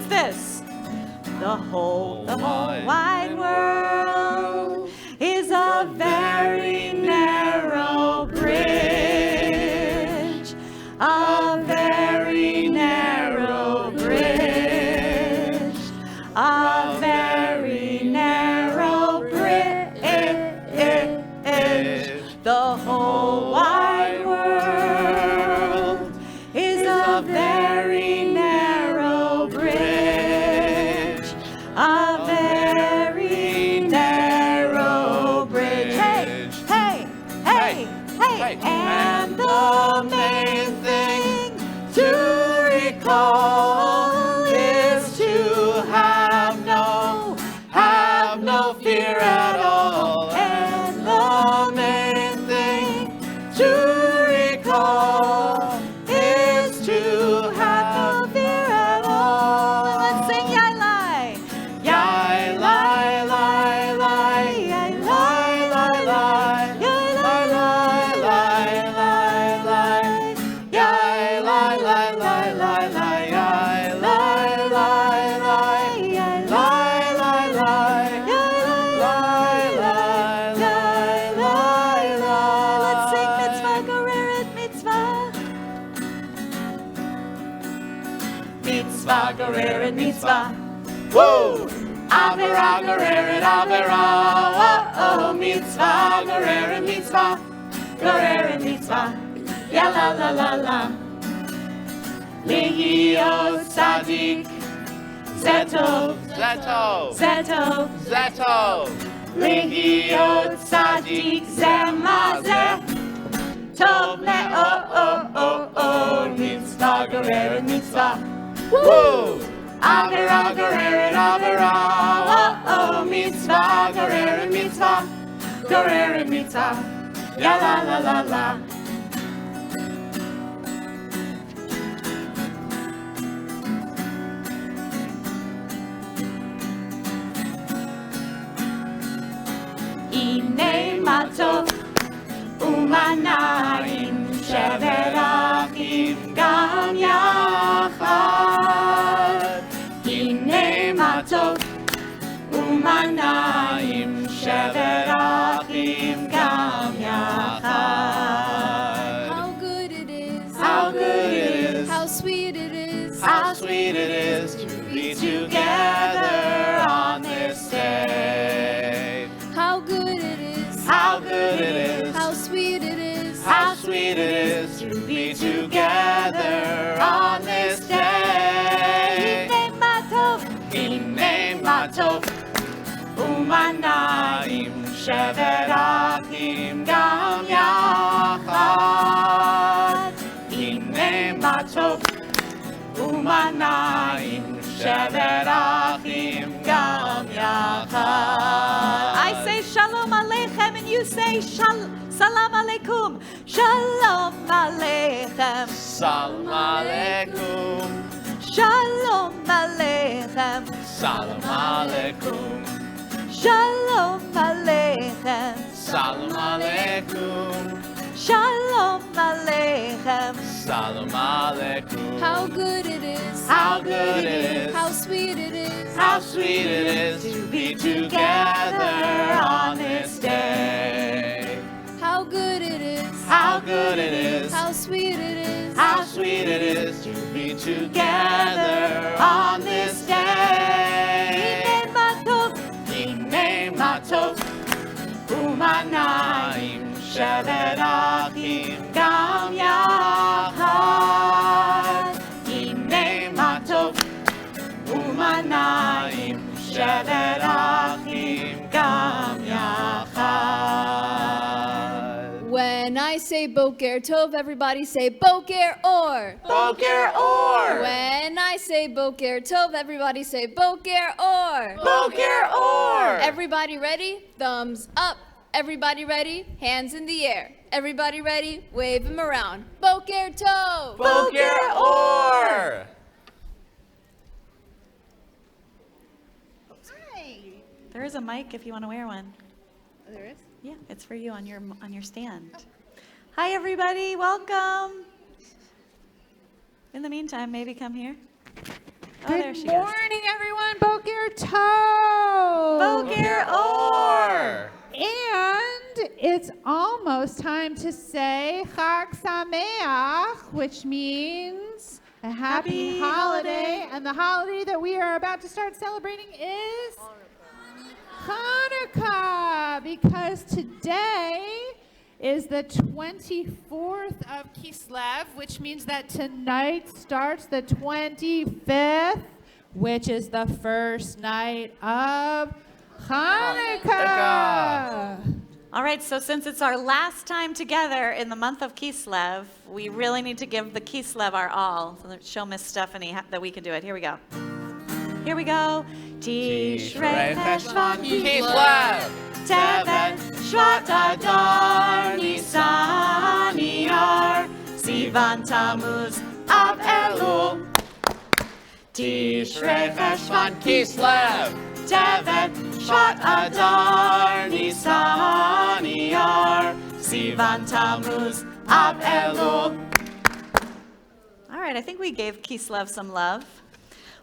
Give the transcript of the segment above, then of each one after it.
this? The whole wide world is a very narrow bridge, a very narrow bridge, a very narrow bridge. The whole wide world is a very narrow bridge, a very narrow bridge. Hey, hey, hey, hey. And the main thing to recall is to have no fear at all. And the main thing to recall is to have no fear at all. And let's sing Yai Lai. Yai Lai, Lai, Lai, Yai Lai, Lai, Lai, Yai Lai, Lai, Lai, Lai, Lai, Yai Lai, Lai, Lai, Lai, Lai, Yai Lai, Lai, Lai, Yai Lai, Lai, Lai, Yai Lai, Lai, Yai Lai, Lai. Let's sing mitzvah, gereret mitzvah. Mitzvah, gereret mitzvah. Woo! Avera, gereret, avera. Oh, mitzvah, gereret mitzvah. Gereret mitzvah. Ya la la la la. Lihiyot tzadik. Zetov, Zetov, zetov. Zetov, Lihiyot tzadik zemazeh. Tov me'od, mitzvah, gereret mitzvah. woo! Avera, gereret, avera. Oh, mitzvah, gereret mitzvah. Gereret mitzvah. Ya la la la la. Ine matov umanayim shevet achim gam yachad. Ine matov umanayim shevet achim gam yachad. How good it is, How good it is, how sweet it is, How sweet it is to be together on this day. how good it is, how good it is, how sweet it is, How sweet it is to be together on this day. Ine matov Ine matov umanayim shevet achim gam yachad. Ine matov umanayim shevet achim gam yachad. I say shalom aleichem and you say salam aleikum. Shalom aleichem. Salam aleikum, Shalom aleichem. salam aleikum, Shalom aleichem. salam aleikum, Shalom aleichem. salam aleikum. how good it is, How good it is, how sweet it is, how sweet it is to be together on this day. how good it is, How good it is, how sweet it is, how sweet it is to be together on this day. Ine matov Ine matov umanayim shevet achim gam yachad. Ine matov umanayim shevet achim gam yachad. When I say Boker Tov, everybody say Boker Or. Boker Or, When I say Boker Tov, everybody say Boker Or. Boker Or. Everybody ready? Thumbs up. Everybody ready? Hands in the air. Everybody ready? Wave them around. Boker Tov. Boker Or. There is a mic if you want to wear one. Oh, there is? Yeah, it's for you on your stand. Hi everybody, welcome. In the meantime, maybe come here. there she goes. Good morning, everyone. Boker Tov. Boker Or. And it's almost time to say Chag Sameach, which means a happy holiday. And the holiday that we are about to start celebrating is Chanukah, because today is the 24th of Kislev, which means that tonight starts the 25th, which is the first night of Hanukkah. All right, so since it's our last time together in the month of Kislev, we really need to give the Kislev our all. So let's show Miss Stephanie that we can do it. Here we go. Here we go. Tishrei Cheshvan Kislev, Tevet Shvat Adar Nisan Iyar Sivan Tammuz Av Elul Tishrei Cheshvan Kislev, Tevet Shvat Adar Nisan Iyar Sivan Tammuz Av Elul. All right, I think we gave Kislev some love.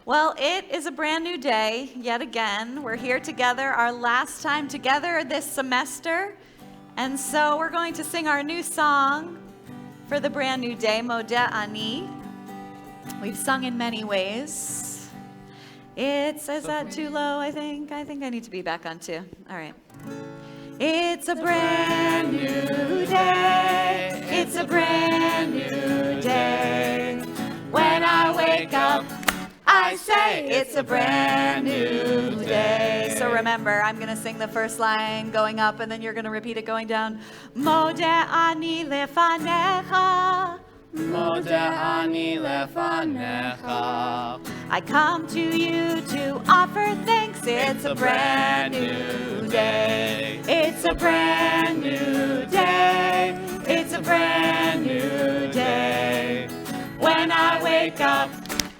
Well, it is a brand new day, yet again. We're here together, our last time together this semester. And so we're going to sing our new song for the brand new day, Modeh Ani. We've sung in many ways. Is that too low, I think? I think I need to be back on two. All right. It's a brand new day. It's a brand new day. When I wake up, I say it's a brand new day. So remember, I'm going to sing the first line going up, and then you're going to repeat it going down. Modeh ani lefanecha. Modeh ani lefanecha. I come to you to offer thanks. It's a brand new day. It's a brand new day. It's a brand new day. When I wake up,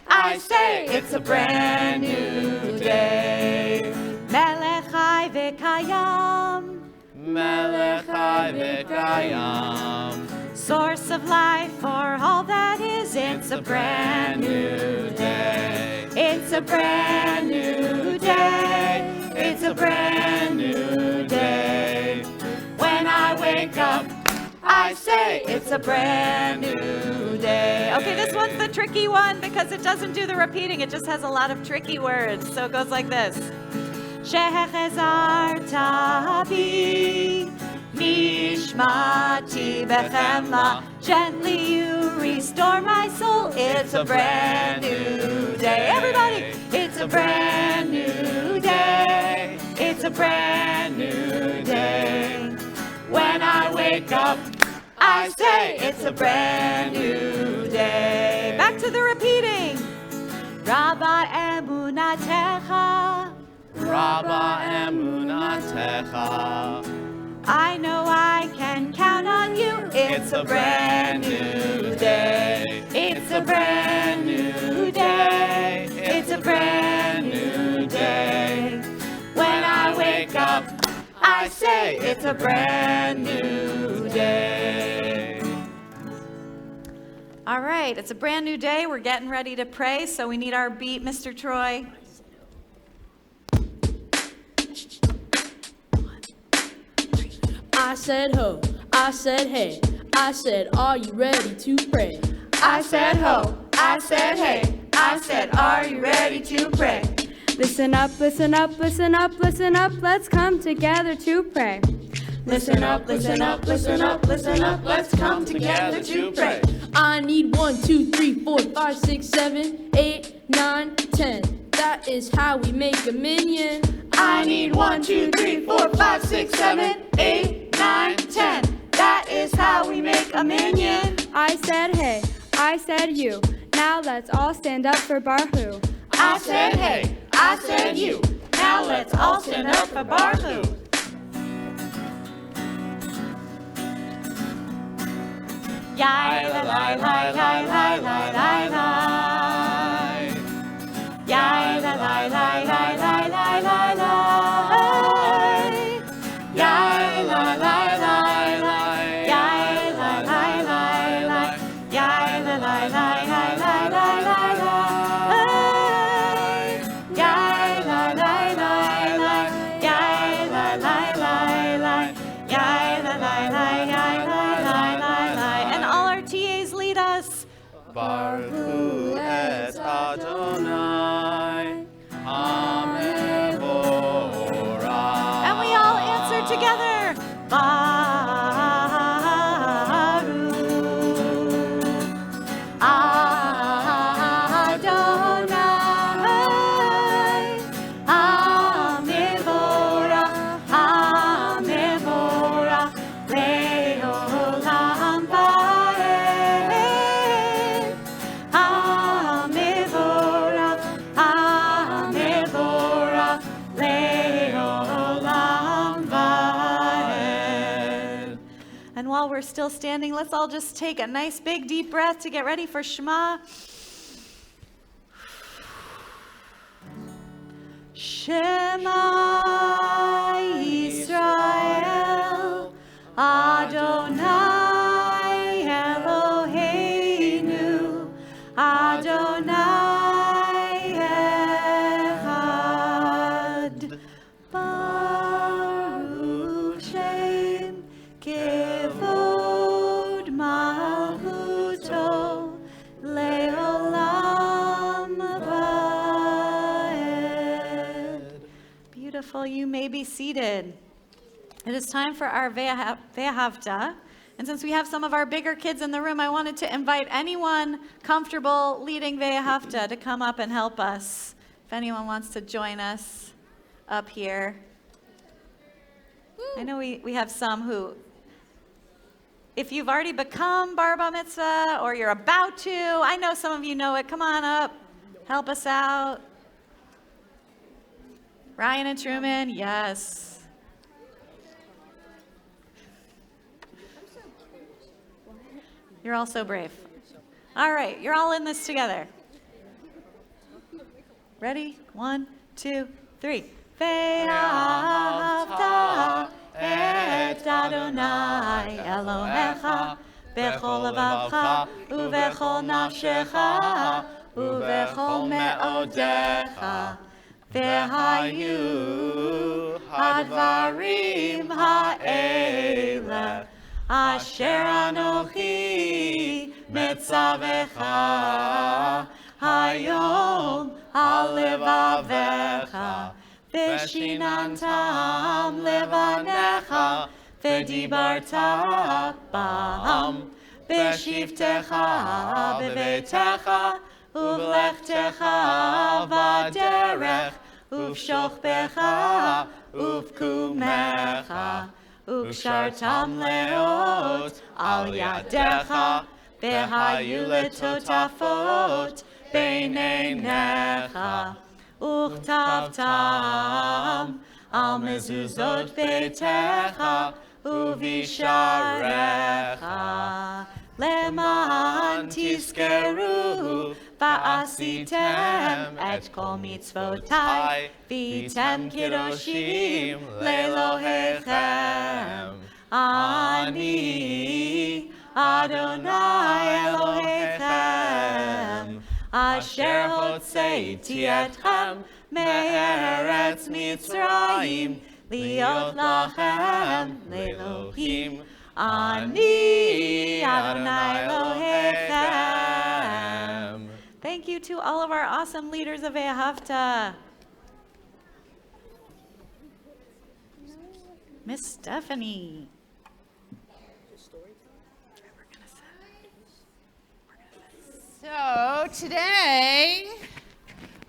I say it's a brand new day. Melech Chai v'Kayam. Melech Chai v'Kayam. Source of life for all that is. It's a brand new day. It's a brand new day. It's a brand new day. When I wake up, I say it's a brand new day. Okay, this one's the tricky one because it doesn't do the repeating. It just has a lot of tricky words. So it goes like this. Shehechezarta bi nishmati bechemla. Gently you restore my soul. It's a brand new day. Everybody, it's a brand new day. It's a brand new day. When I wake up, I say it's a brand new day. Back to the repeating. Rabba emunatecha. Rabba emunatecha. I know I can count on you. It's a brand new day. It's a brand new day. It's a brand new day. When I wake up, I say it's a brand new day. All right, it's a brand new day. We're getting ready to pray, so we need our beat, Mr. Troy. I said ho, I said hey, I said are you ready to pray? I said ho, I said hey, I said are you ready to pray? Listen up, listen up, listen up, listen up, let's come together to pray. Listen up, listen up, listen up, listen up, let's come together to pray. I need 1, 2, 3, 4, 5, 6, 7, 8, 9, 10. That is how we make a minion. I need 1, 2, 3, 4, 5, 6, 7, 8, 9, 10. That is how we make a minion. I said hey, I said you, now let's all stand up for Baruch. I said hey, I said you, now let's all stand up for Baruch. Yai la la la la la la la la. Yai la la la la la la la la. Yai la la la la. Yai la la la la. Yai la la la la la la la la. And while we're still standing, let's all just take a nice big deep breath to get ready for Shema. Shema Yisrael, Adonai Eloheinu, Adonai Echad. Baruch Shem Kevod Malchuto Leolam Vaed. Beautiful. You may be seated. It is time for our Ve'ahavta. And since we have some of our bigger kids in the room, I wanted to invite anyone comfortable leading Ve'ahavta to come up and help us. If anyone wants to join us up here. I know we have some who, if you've already become Bar Mitzvah or you're about to, I know some of you know it. Come on up. Help us out. Ryan and Truman, yes. You're all so brave. All right, you're all in this together. Ready? 1, 2, 3. Ve'ahavta et Adonai Elohecha bechol levavcha uvechol nafshecha uvechol me'odecha ve'hayu hadvarim ha'ele asher anochi metzavecha hayom al levavecha Veshinantam levanecha vedibarta bam beshivtecha bevetecha uvlechtecha vaderech uvshochbecha uvkumecha ukshartam leot al yadecha behayu letotafot beineinecha Uchtavtam al mezuzot beitecha uvisharecha leman tizkeru va'asitem et kol mitzvotai v'item kidoshim lelohechem ani Adonai Elohechem Asher hotzeiti etchem me'eretz Mitzrayim liot lachem le'elohim ani Adonai Elohechem. Thank you to all of our awesome leaders of Ve'ahavta. Miss Stephanie. So today,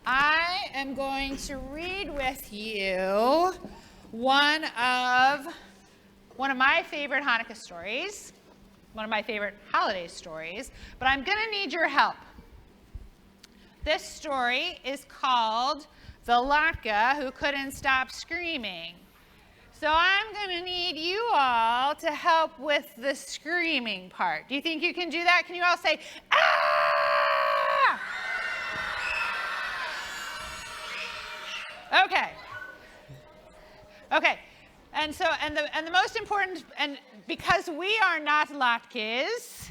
I am going to read with you one of my favorite Hanukkah stories, one of my favorite holiday stories, but I'm going to need your help. This story is called The Latka Who Couldn't Stop Screaming. So I'm going to need you all to help with the screaming part. Do you think you can do that? Can you all say, ah? Okay. Okay. And so, and the most important, and because we are not latkes,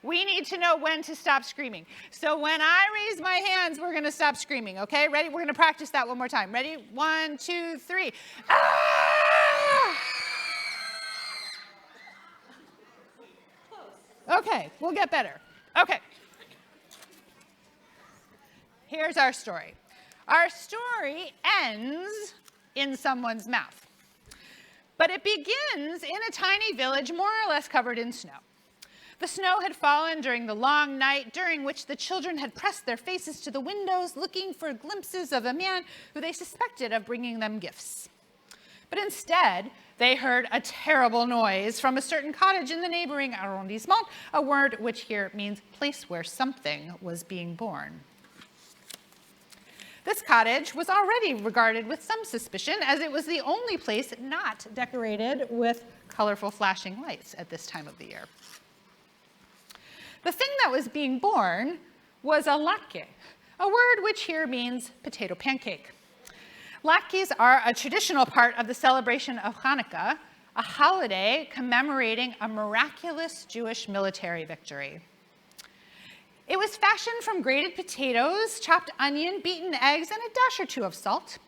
we need to know when to stop screaming. So when I raise my hands, we're going to stop screaming, okay? Ready? We're going to practice that one more time. Ready? 1, 2, 3. Ah! Okay, we'll get better. Okay. Here's our story. Our story ends in someone's mouth. But it begins in a tiny village more or less covered in snow. The snow had fallen during the long night, during which the children had pressed their faces to the windows, looking for glimpses of a man who they suspected of bringing them gifts. But instead, they heard a terrible noise from a certain cottage in the neighboring arrondissement, a word which here means place where something was being born. This cottage was already regarded with some suspicion, as it was the only place not decorated with colorful flashing lights at this time of the year. The thing that was being born was a latke, a word which here means potato pancake. Latkes are a traditional part of the celebration of Hanukkah, a holiday commemorating a miraculous Jewish military victory. It was fashioned from grated potatoes, chopped onion, beaten eggs, and a dash or two of salt.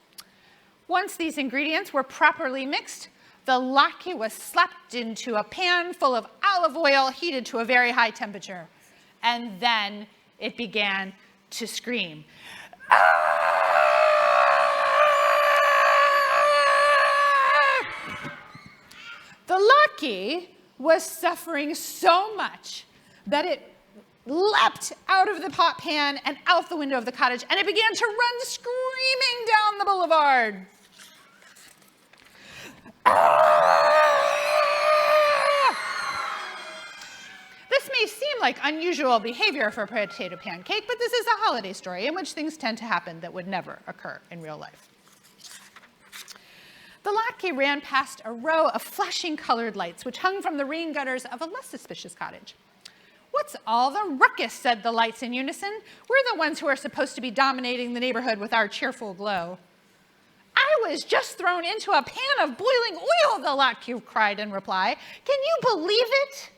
Once these ingredients were properly mixed, the latke was slapped into a pan full of olive oil heated to a very high temperature. And then it began to scream. The latke was suffering so much that it leapt out of the pot pan and out the window of the cottage, and it began to run screaming down the boulevard. This may seem like unusual behavior for a potato pancake, but this is a holiday story in which things tend to happen that would never occur in real life. The latke ran past a row of flashing colored lights which hung from the rain gutters of a less suspicious cottage. "What's all the ruckus?" said the lights in unison. "We're the ones who are supposed to be dominating the neighborhood with our cheerful glow." "I was just thrown into a pan of boiling oil," the latke cried in reply. "Can you believe it?"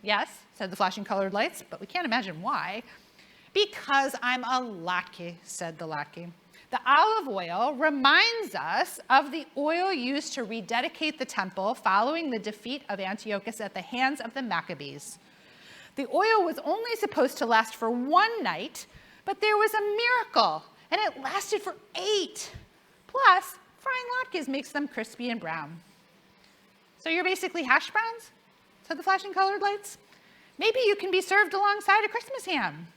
"Yes," said the flashing colored lights, "but we can't imagine why." "Because I'm a latke," said the latke. "The olive oil reminds us of the oil used to rededicate the temple following the defeat of Antiochus at the hands of the Maccabees. The oil was only supposed to last for 1 night, but there was a miracle, and it lasted for 8. Plus, frying latkes makes them crispy and brown." "So you're basically hash browns?" said the flashing colored lights. "Maybe you can be served alongside a Christmas ham."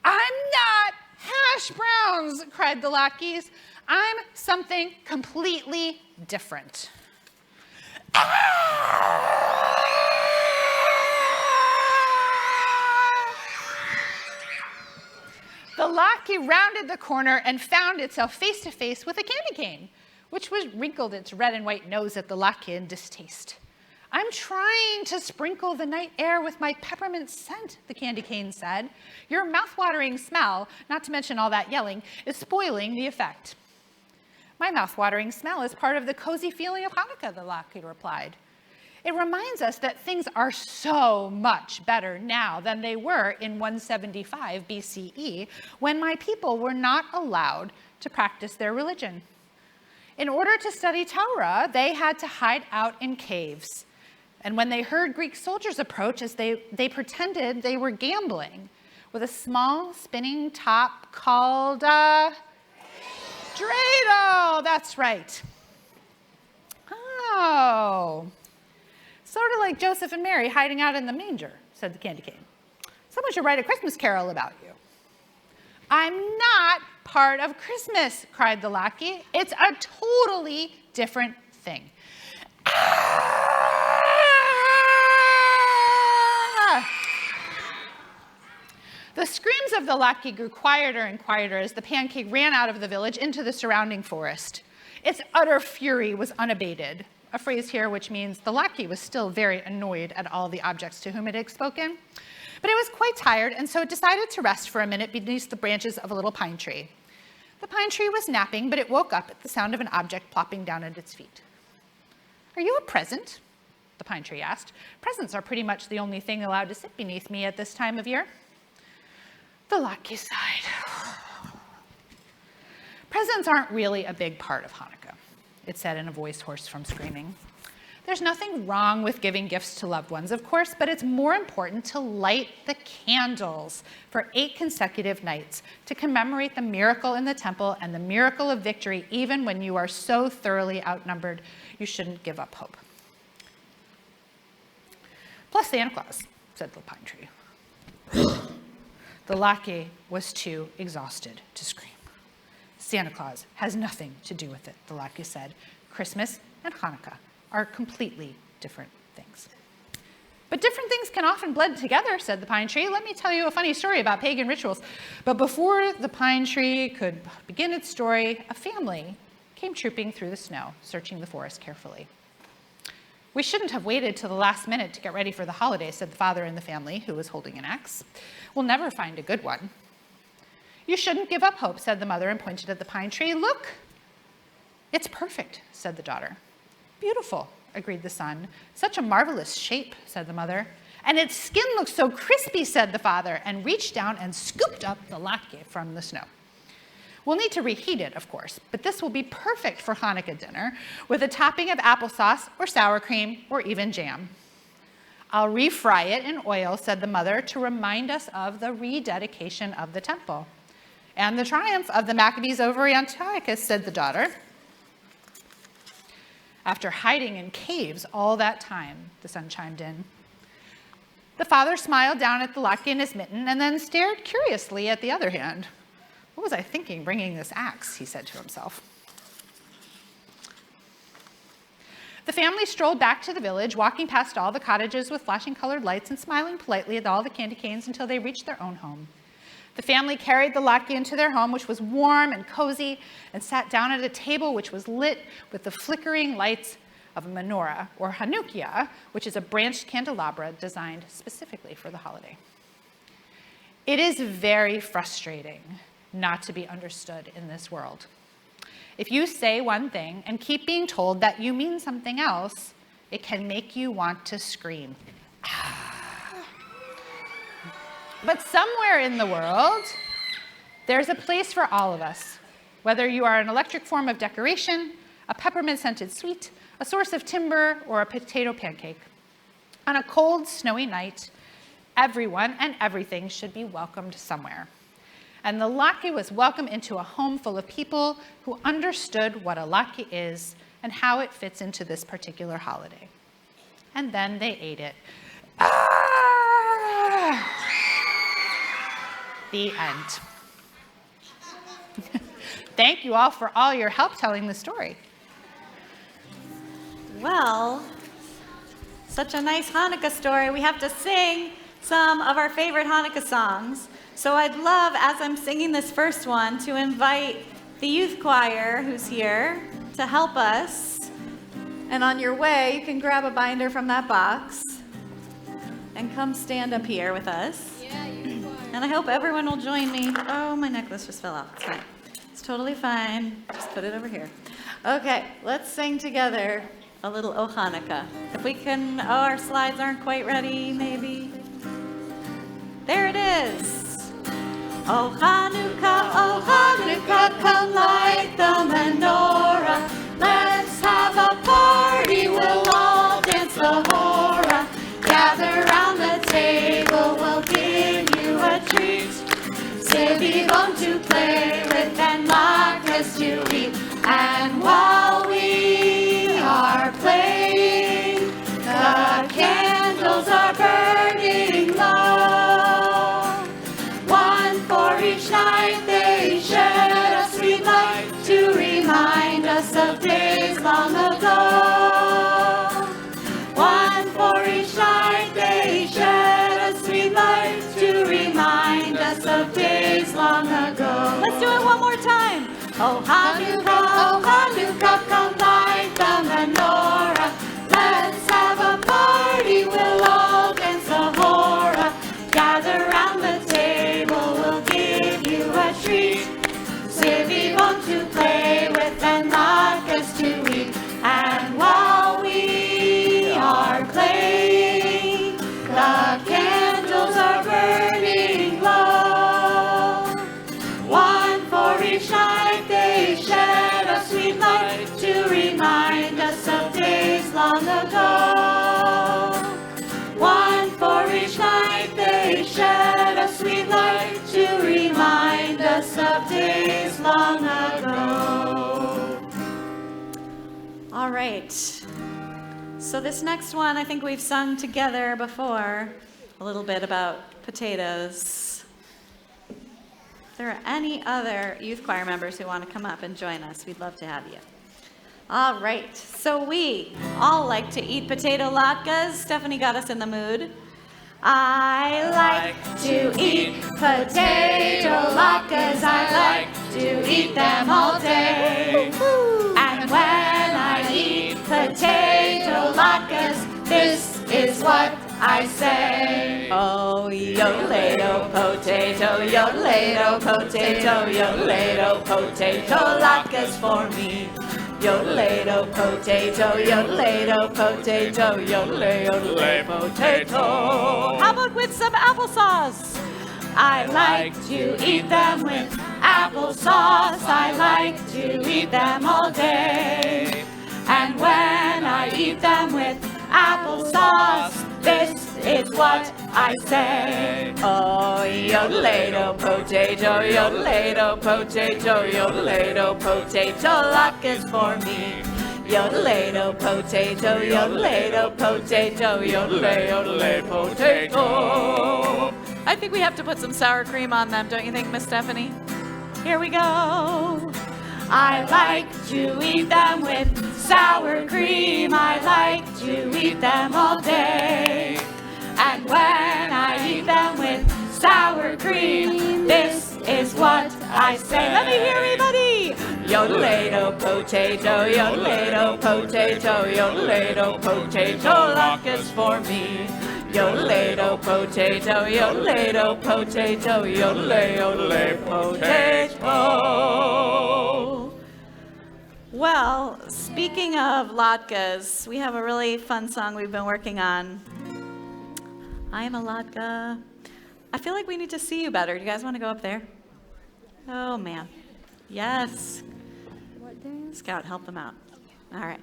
"I'm not hash browns," cried the latkes. "I'm something completely different." The latke rounded the corner and found itself face to face with a candy cane, which was wrinkled its red and white nose at the latke in distaste. "I'm trying to sprinkle the night air with my peppermint scent," the candy cane said. "Your mouth-watering smell, not to mention all that yelling, is spoiling the effect." "My mouth-watering smell is part of the cozy feeling of Hanukkah," the latke replied. "It reminds us that things are so much better now than they were in 175 BCE, when my people were not allowed to practice their religion. In order to study Torah, they had to hide out in caves. And when they heard Greek soldiers approach, as they pretended they were gambling with a small spinning top called dreidel. That's right. "Oh, sort of like Joseph and Mary hiding out in the manger," said the candy cane. "Someone should write a Christmas carol about you." "I'm not part of Christmas," cried the latke. "It's a totally different thing." The screams of the latke grew quieter and quieter as the pancake ran out of the village into the surrounding forest. Its utter fury was unabated, a phrase here which means the latke was still very annoyed at all the objects to whom it had spoken. But it was quite tired, and so it decided to rest for a minute beneath the branches of a little pine tree. The pine tree was napping, but it woke up at the sound of an object plopping down at its feet. "Are you a present?" the pine tree asked. "Presents are pretty much the only thing allowed to sit beneath me at this time of year." The latke sighed. "Presents aren't really a big part of Hanukkah," it said in a voice hoarse from screaming. "There's nothing wrong with giving gifts to loved ones, of course, but it's more important to light the candles for 8 consecutive nights to commemorate the miracle in the temple and the miracle of victory, even when you are so thoroughly outnumbered you shouldn't give up hope." "Plus Santa Claus," said the pine tree. The latke was too exhausted to scream. "Santa Claus has nothing to do with it," the latke said. "Christmas and Hanukkah are completely different things." "But different things can often blend together," said the pine tree. "Let me tell you a funny story about pagan rituals." But before the pine tree could begin its story, a family came trooping through the snow, searching the forest carefully. We shouldn't have waited till the last minute to get ready for the holiday, said the father in the family, who was holding an axe. We'll never find a good one. You shouldn't give up hope, said the mother and pointed at the pine tree. Look, it's perfect, said the daughter. Beautiful, agreed the son. Such a marvelous shape, said the mother. And its skin looks so crispy, said the father, and reached down and scooped up the latke from the snow. We'll need to reheat it, of course, but this will be perfect for Hanukkah dinner with a topping of applesauce or sour cream or even jam. I'll refry it in oil, said the mother, to remind us of the rededication of the temple. And the triumph of the Maccabees over Antiochus, said the daughter. After hiding in caves all that time, the son chimed in. The father smiled down at the latke in his mitten and then stared curiously at the other hand. What was I thinking bringing this axe, he said to himself. The family strolled back to the village, walking past all the cottages with flashing colored lights and smiling politely at all the candy canes until they reached their own home. The family carried the latke into their home, which was warm and cozy, and sat down at a table which was lit with the flickering lights of a menorah, or Hanukkah, which is a branched candelabra designed specifically for the holiday. It is very frustrating not to be understood in this world. If you say one thing and keep being told that you mean something else, it can make you want to scream. But somewhere in the world, there's a place for all of us, whether you are an electric form of decoration, a peppermint-scented sweet, a source of timber, or a potato pancake. On a cold, snowy night, everyone and everything should be welcomed somewhere. And the latke was welcome into a home full of people who understood what a latke is and how it fits into this particular holiday. And then they ate it. The end. Thank you all for all your help telling the story. Well, such a nice Hanukkah story. We have to sing some of our favorite Hanukkah songs. So I'd love, as I'm singing this first one, to invite the youth choir who's here to help us. And on your way, you can grab a binder from that box and come stand up here with us. Yeah, youth choir. And I hope everyone will join me. Oh, my necklace just fell off. It's fine. It's totally fine. Just put it over here. Okay, let's sing together a little O Hanukkah. If we can, our slides aren't quite ready, maybe. There it is. O Hanukkah, come light the menorah. Let's have a party, we'll all dance the hora. Gather round the table, we'll give you a treat. Sivivon to play with and latkes to eat. And while we are playing, the candles are burning low. One for each night they shed a sweet light to remind us of days long ago. One for each night they shed a sweet light to remind us of days long ago. Let's do it one more time. O Hanukkah, come light the menorah. Let's have a party, we'll all dance the hora. Gather round the table, we'll give you a treat. Sivivon to play with and latkes to eat. And while we are playing, the candles are burning low. One for each night they shed a sweet light to remind us of days long ago. One for each night they shed a sweet light to remind us of days long ago. All right. So this next one, I think we've sung together before a little bit about potatoes. If there are any other youth choir members who want to come up and join us, we'd love to have you. All right, so we all like to eat potato latkes. Stephanie got us in the mood. I like to eat potato latkes. I like to eat them all day. And when I eat potato latkes, I say. Oh, yodelado potato, yodelado potato, yodelado potato, latkes for me. Yodelado potato, yodelado potato, yodelado potato. How about with some applesauce? I like to eat them with applesauce. I like to eat them all day. And when I eat them with applesauce, this is what I say. Oh, yodelado potato, yodelado potato, yodelado potato, latkes for me. Yodelado potato, yodelado potato, yodelado potato. I think we have to put some sour cream on them, don't you think, Miss Stephanie? Here we go. I like to eat them with sour cream. I like to eat them all day. And when I eat them with sour cream, this is what I say. Let me hear everybody. Yodelado potato, yodelado potato, yodelado potato, latkes for me. Yodelado potato, yodelado potato, yodelado potato. Well, speaking of latkes, we have a really fun song we've been working on. I am a latke. I feel like we need to see you better. Do you guys want to go up there? Oh, man. Yes. What dance? Scout, help them out. All right.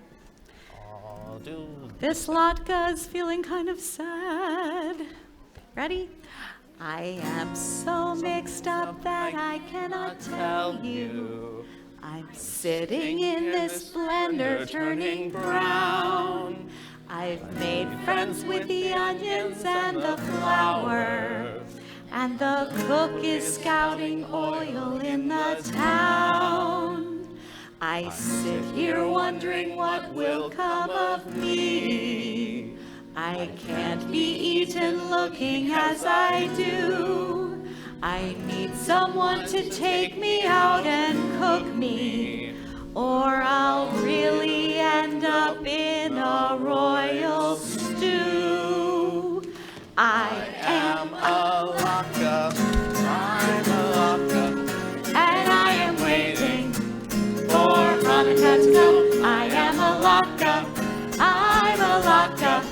I'll do. This latke is feeling kind of sad. Ready? I am so mixed up that I cannot tell you. I'm sitting in this blender turning brown. I've made friends with the onions and the flour, and the cook is scouting oil in the town. I sit here wondering what will come of me. I can't be eaten looking as I do. I need someone to take me out and cook me, or I'll really end up in a royal stew. I am a latke. I'm a latke. and I am waiting for Hanukkah to come. I am a latke. I'm a latke,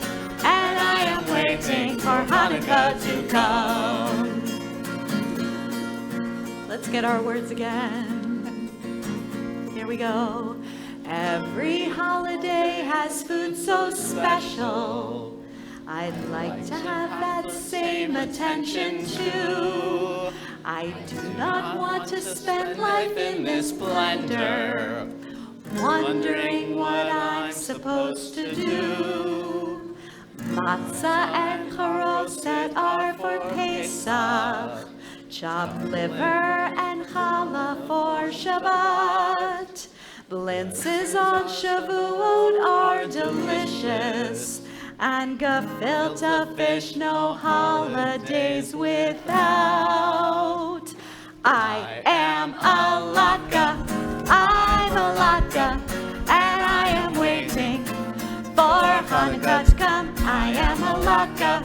and I am waiting for Hanukkah to come. Let's get our words again. Here we go. Every holiday has food so special. I'd like to have that same attention too. I do not want to spend life in this blender, wondering what I'm supposed to do. Matzah and charoset are for Pesach, chopped liver and challah for Shabbat. Blintzes on Shavuot are delicious, and gefilte fish no holidays without. I am a latke, I'm a latke, and I am waiting for Hanukkah to come. I am a latke,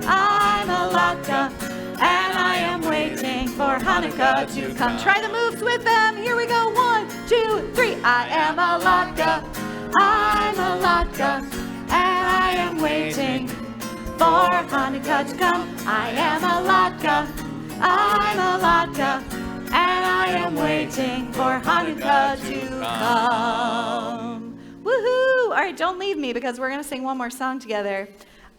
I'm a latke, and I am waiting for Hanukkah to come. Try the moves with them. Here we go. 1, 2, 3. I am a latke, I'm a latke, and I am waiting for Hanukkah to come. I am a latke, I'm a latke, and I am waiting for Hanukkah to come. Woohoo! All right, don't leave me because we're going to sing one more song together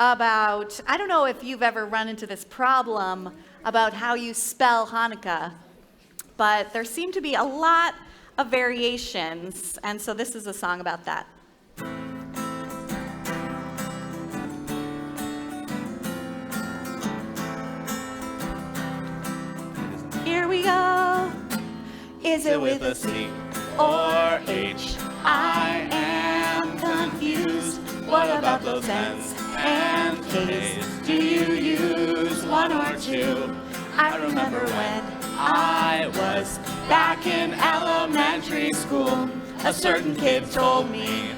about, I don't know if you've ever run into this problem about how you spell Hanukkah, but there seem to be a lot of variations, and so this is a song about that. Here we go. Is it with a C or H? I am confused. What about those N's and K's? Do you use 1 or 2? I remember when I was back in elementary school, a certain kid told me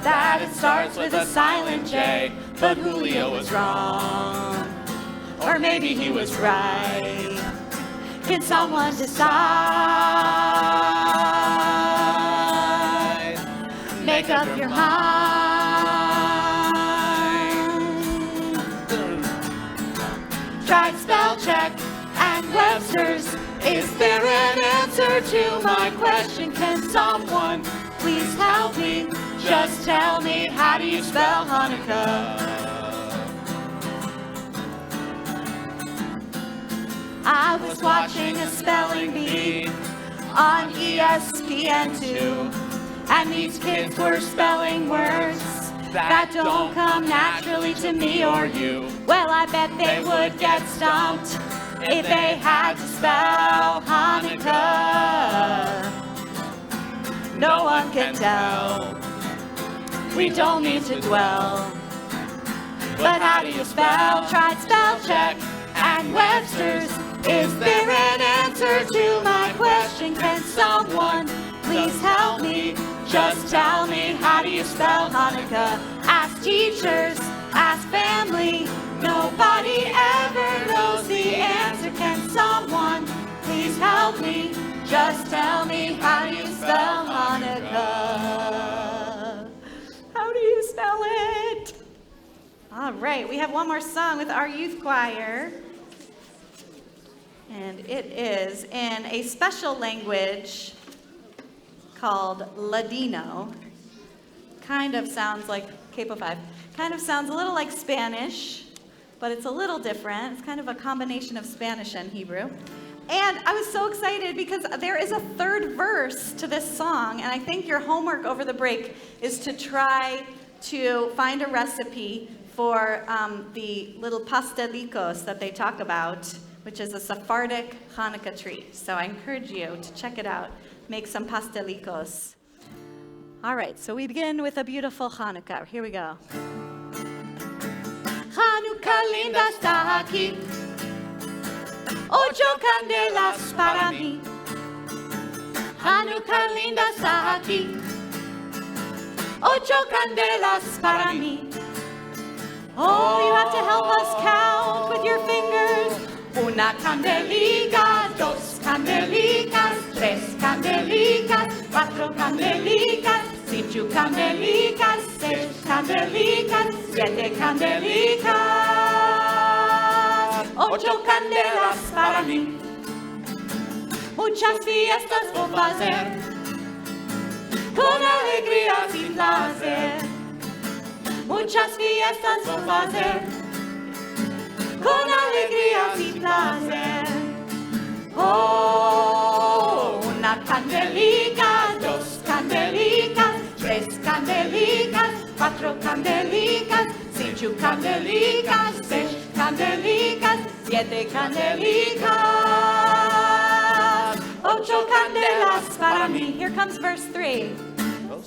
that it starts with a silent J, But Julio was wrong, or maybe he was right. Can someone decide? Make up your mind. Tried spell check and Webster's. Is there an answer to my question? Can someone please help me? Just tell me, how do you spell Hanukkah? I was watching a spelling bee on ESPN2, and these kids were spelling words that don't come naturally to me or you. Well, I bet they would get stumped if they had to spell Hanukkah. No one can tell. We don't need to dwell. But how do you spell? Tried spell check and Webster's. Is there an answer to my question? Can someone please help me? Just tell me, how do you spell Hanukkah? Ask teachers, ask family. Nobody ever knows the answer. Can someone please help me? Just tell me, how do you spell Hanukkah? How do you spell it? All right, we have one more song with our youth choir. And it is in a special language called Ladino. Kind of sounds like Capo 5. Kind of sounds a little like Spanish, but it's a little different. It's kind of a combination of Spanish and Hebrew. And I was so excited because there is a third verse to this song, and I think your homework over the break is to try to find a recipe for the little pastelicos that they talk about, which is a Sephardic Hanukkah treat. So I encourage you to check it out. Make some pastelicos. All right, so we begin with a beautiful Hanukkah. Here we go. Hanukkah linda está aquí. Ocho candelas para mí. Hanukkah linda está aquí. Ocho candelas para mí. Oh, you have to help us count with your fingers. Una candelica, dos candelicas, tres candelicas, cuatro candelicas, cinco candelicas, seis candelicas, siete candelicas, ocho candelas para mí. Muchas fiestas voy a hacer, con alegría y placer. Muchas fiestas voy a hacer, con alegría y placer. Oh, una candelica, dos candelicas, tres candelicas, cuatro candelicas, cinco candelicas, seis candelicas, siete candelicas, ocho candelas para mí. Here comes verse 3.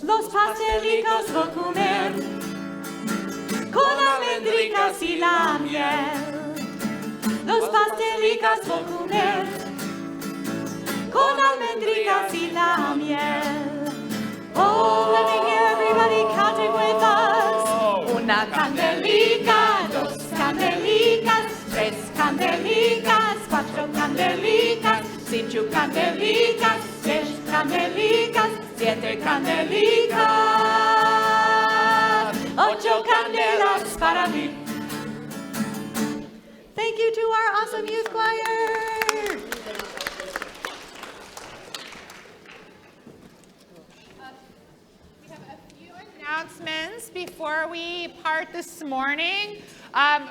Los pastelicos voy a comer con almendricas y la miel. Los pastelicos voy a comer con almendricas y la miel. Oh, let me hear everybody counting with us. Una candelica, dos candelicas, tres candelicas, cuatro candelicas, cinco candelicas, seis candelicas, siete candelicas, ocho candelas para mí. Thank you to our awesome youth choir. We have a few announcements before we part this morning.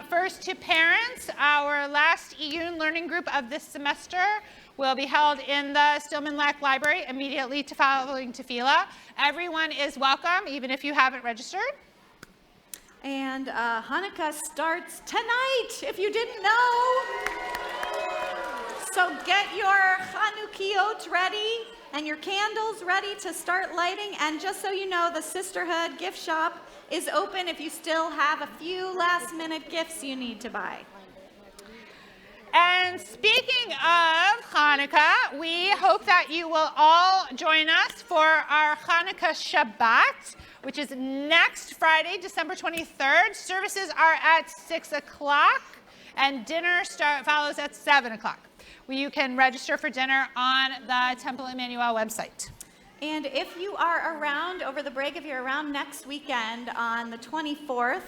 First, to parents, our last EUN learning group of this semester will be held in the Stillman Lack Library immediately following Tefillah. Everyone is welcome, even if you haven't registered. And Hanukkah starts tonight, if you didn't know. So get your Chanukiot ready and your candles ready to start lighting. And just so you know, the Sisterhood gift shop is open if you still have a few last-minute gifts you need to buy. And speaking of Hanukkah, we hope that you will all join us for our Hanukkah Shabbat, which is next Friday, December 23rd. Services are at 6 o'clock, and dinner follows at 7 o'clock. You can register for dinner on the Temple Emmanuel website. And if you are around over the break, if you're around next weekend on the 24th,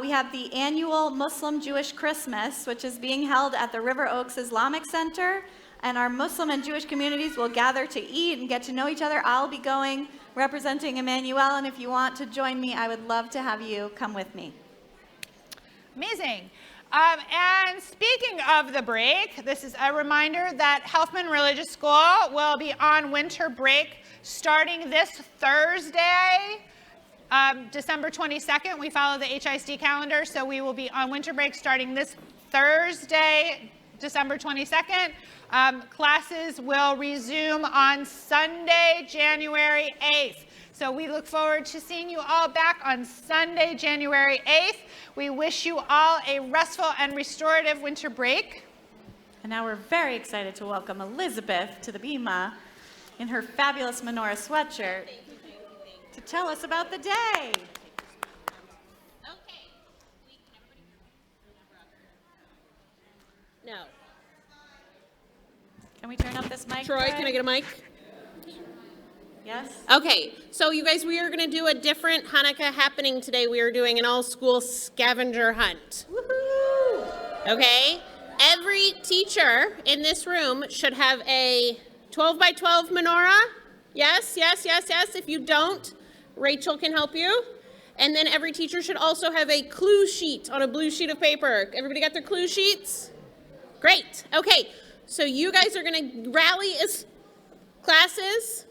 we have the annual Muslim Jewish Christmas, which is being held at the River Oaks Islamic Center. And our Muslim and Jewish communities will gather to eat and get to know each other. I'll be going representing Emmanuel, and if you want to join me, I would love to have you come with me. Amazing. And speaking of the break, this is a reminder that Helfman Religious School will be on winter break starting this Thursday, December 22nd. We follow the HISD calendar, so we will be on winter break starting this Thursday, December 22nd. Classes will resume on Sunday, January 8th. So we look forward to seeing you all back on Sunday, January 8th. We wish you all a restful and restorative winter break. And now we're very excited to welcome Elizabeth to the Bima in her fabulous menorah sweatshirt to tell us about the day. No. Can we turn up this mic? Troy, can I get a mic? Yes? Okay, so you guys, we are going to do a different Hanukkah happening today. We are doing an all-school scavenger hunt. Woohoo! Okay? Every teacher in this room should have a 12 by 12 menorah. Yes, yes, yes, yes. If you don't, Rachel can help you. And then every teacher should also have a clue sheet on a blue sheet of paper. Everybody got their clue sheets? Great. Okay, so you guys are going to rally as classes,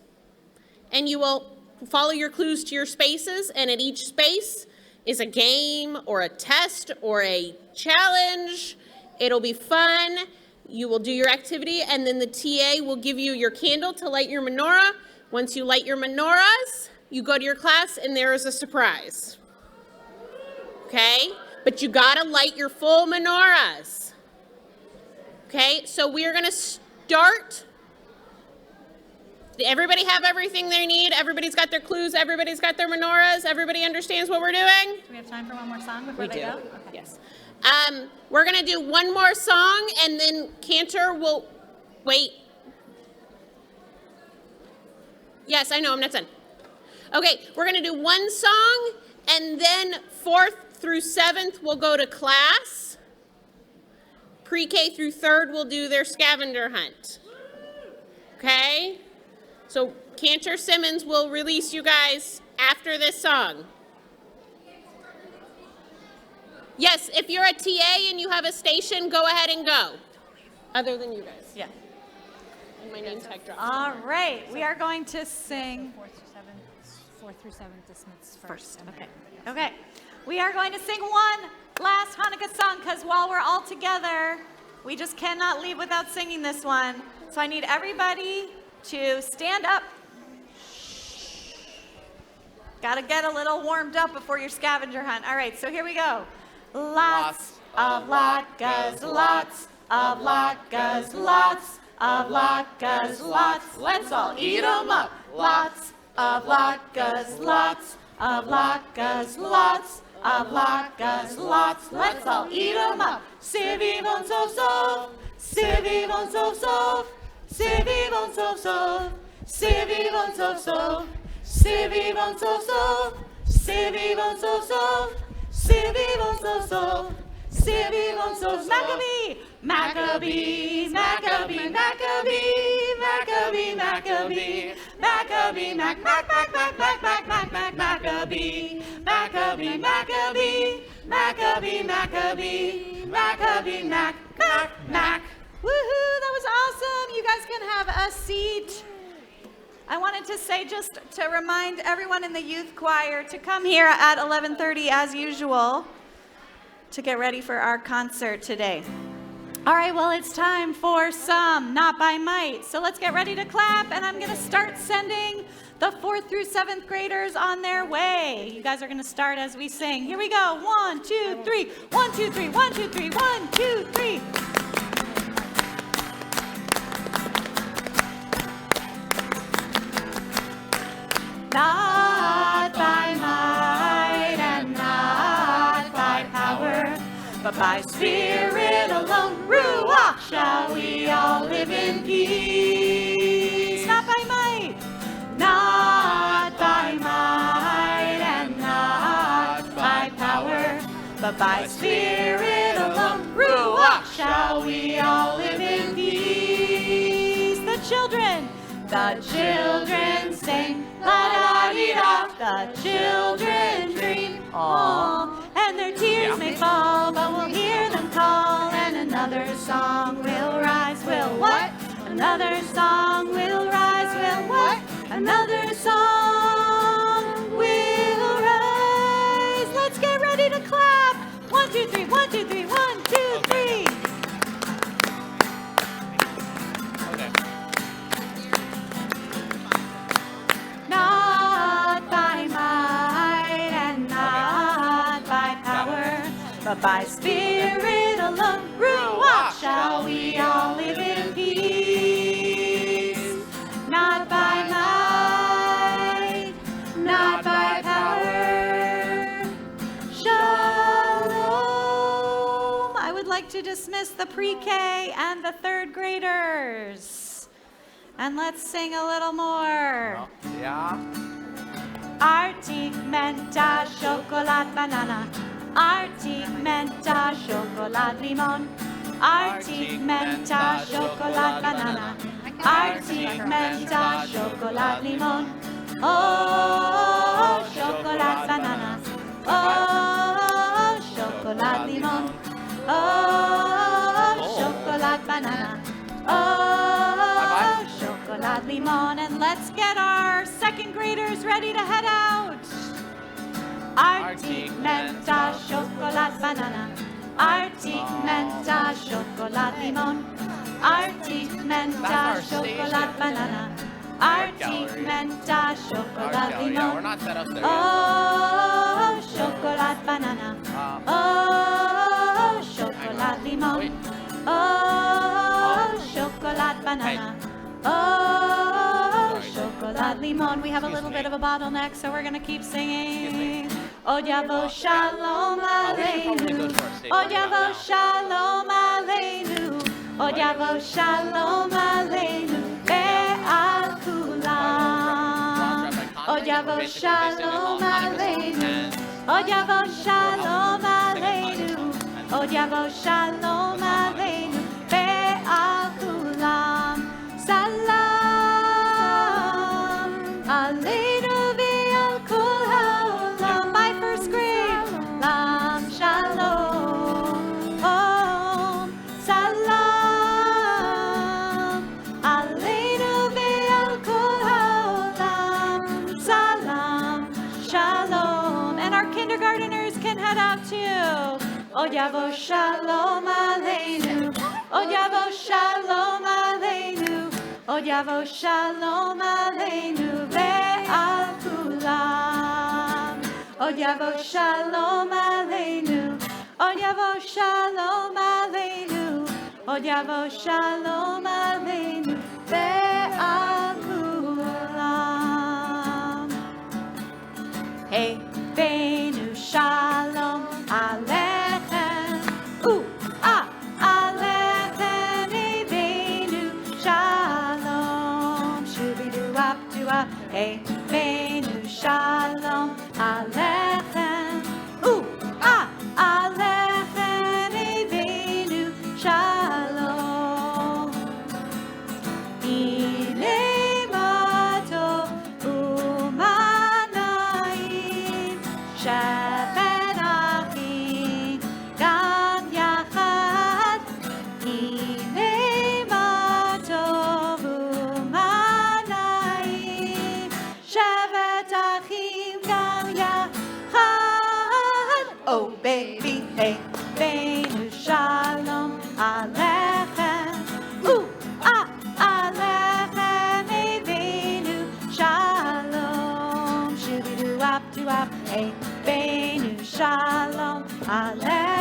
and you will follow your clues to your spaces, and at each space is a game or a test or a challenge. It'll be fun. You will do your activity, and then the TA will give you your candle to light your menorah. Once you light your menorahs, you go to your class, and there is a surprise. Okay? But you gotta light your full menorahs. Okay? So we are gonna start. Everybody have everything they need? Everybody's got their clues, everybody's got their menorahs, everybody understands what we're doing? Do we have time for one more song before they go? Okay. Yes. We're going to do one more song, and then Cantor will, wait. Yes, I know, I'm not done. Okay, we're going to do one song, and then 4th through 7th will go to class. Pre-K through 3rd will do their scavenger hunt. Okay? So Cantor Simmons will release you guys after this song. Yes, if you're a TA and you have a station, go ahead and go. Other than you guys. Yeah. And my name tag drops. All right, we are going to sing 4th through 7th dismiss first. Okay. Okay. We are going to sing one last Hanukkah song because while we're all together, we just cannot leave without singing this one. So I need everybody to stand up. Got to get a little warmed up before your scavenger hunt. All right, so here we go. Lots of latkes, lots of latkes, lots of latkes, lots. Let's all eat 'em up. Lots of latkes, lots of latkes, lots of latkes, lots. Let's all eat 'em up. Sivivon sov sov, sivivon sov sov, sivivon sov sov, sivivon sov sov, sivivon sov sov, sivivon sov sov, sivivon sov sov, sivivon sov. Maccabee, Maccabee, Maccabee, Maccabee, Maccabee, Maccabee, Maccabee, Mac, Mac, Mac, Mac, Mac, Mac, Mac, Mac, Maccabee, Maccabee, Maccabee, Maccabee, Maccabee, Maccabee, Mac, Mac, Mac. Woohoo, that was awesome. You guys can have a seat. I wanted to say, just to remind everyone in the youth choir to come here at 11:30 as usual to get ready for our concert today. All right, well, it's time for some Not by Might. So let's get ready to clap, and I'm going to start sending the 4th through 7th graders on their way. You guys are going to start as we sing. Here we go. 1, 2, 3. 1, 2, 3. 1, 2, 3. 1, 2, 3. not by might and not by power, but by Spirit alone, Ruach, shall we all live in peace. Not by might, not by might and not by power, but by Spirit alone, Ruach, shall we all live in peace. The children sing, la-da-dee-da. The children dream, and their tears may fall, but we'll hear them call, and another song will rise. Will what? Another song will rise. Will what? Another song will rise. Let's get ready to clap. 1, 2, 3, 1, 2, 3, 1, 2, 3. Not by might and not by power, but by Spirit alone, Ruach, shall we all live in peace. Not by might, not by power. Shalom. I would like to dismiss the pre-K and the third graders. And let's sing a little more. Yeah. Arctic menta, chocolate banana. Arctic menta, chocolate limon. Arctic menta, chocolate banana. Arctic menta, chocolate limon. Oh, chocolate banana. Oh, chocolate limon. Oh, chocolate banana. Oh, chocolate limon. And let's get our second graders ready to head out. Arctic menta, chocolate banana. Arctic menta, chocolate limon. Arctic menta, chocolate banana. Arctic menta, chocolate We're limon. not set up there yet. Oh, chocolate banana. Oh, chocolate limon. Oh, chocolate banana. Oh, chocolate limon. We have a little bit of a bottleneck, so we're going to keep singing. Oh, Yavo Shalom Aleinu. Oh, Yavo Shalom Aleinu. Oh, Yavo Shalom Aleinu. Ve'al kulam. Oh, Yavo Shalom Aleinu. Oh, Yavo Shalom Aleinu. Oh, Yavo Shalom Aleinu. Ve'al kulam. Salam Aleinu ve'al kol ha'olam. My first grade. Lam Shalom. Oh, Salam Aleinu ve'al kol ha'olam. Salam Shalom. And our kindergarteners can head out too. Oh, Yavo Shalom Aleinu. Oh, Yavo Shalom Aleinu. Oh, Yavo Shalom Aleinu ve'al kulam. Oh, Yavo Shalom Aleinu. Oh, Yavo Shalom Aleinu. Oh, Yavo Shalom Aleinu ve'al kulam. Hey, Beinu Shalom Alechem. Ooh, ah, Alechem. Hey, Beinu Shalom. Shooby-doo-wop, doo-wop. Hey, Beinu Shalom Alechem. Ooh, ah, Alechem. Hey, Beinu Shalom. Ilei matov u'manayim. Shevet achim gam yachad. Ilei matov u'manayim. Shevet achim gam yachad. Oh baby, hey, Beinu Shalom Alechem. Ooh, ah, Alechem. Hey, Beinu Shalom. Shooby-doo-wop, doo-wop. Hey, Beinu Shalom Alechem.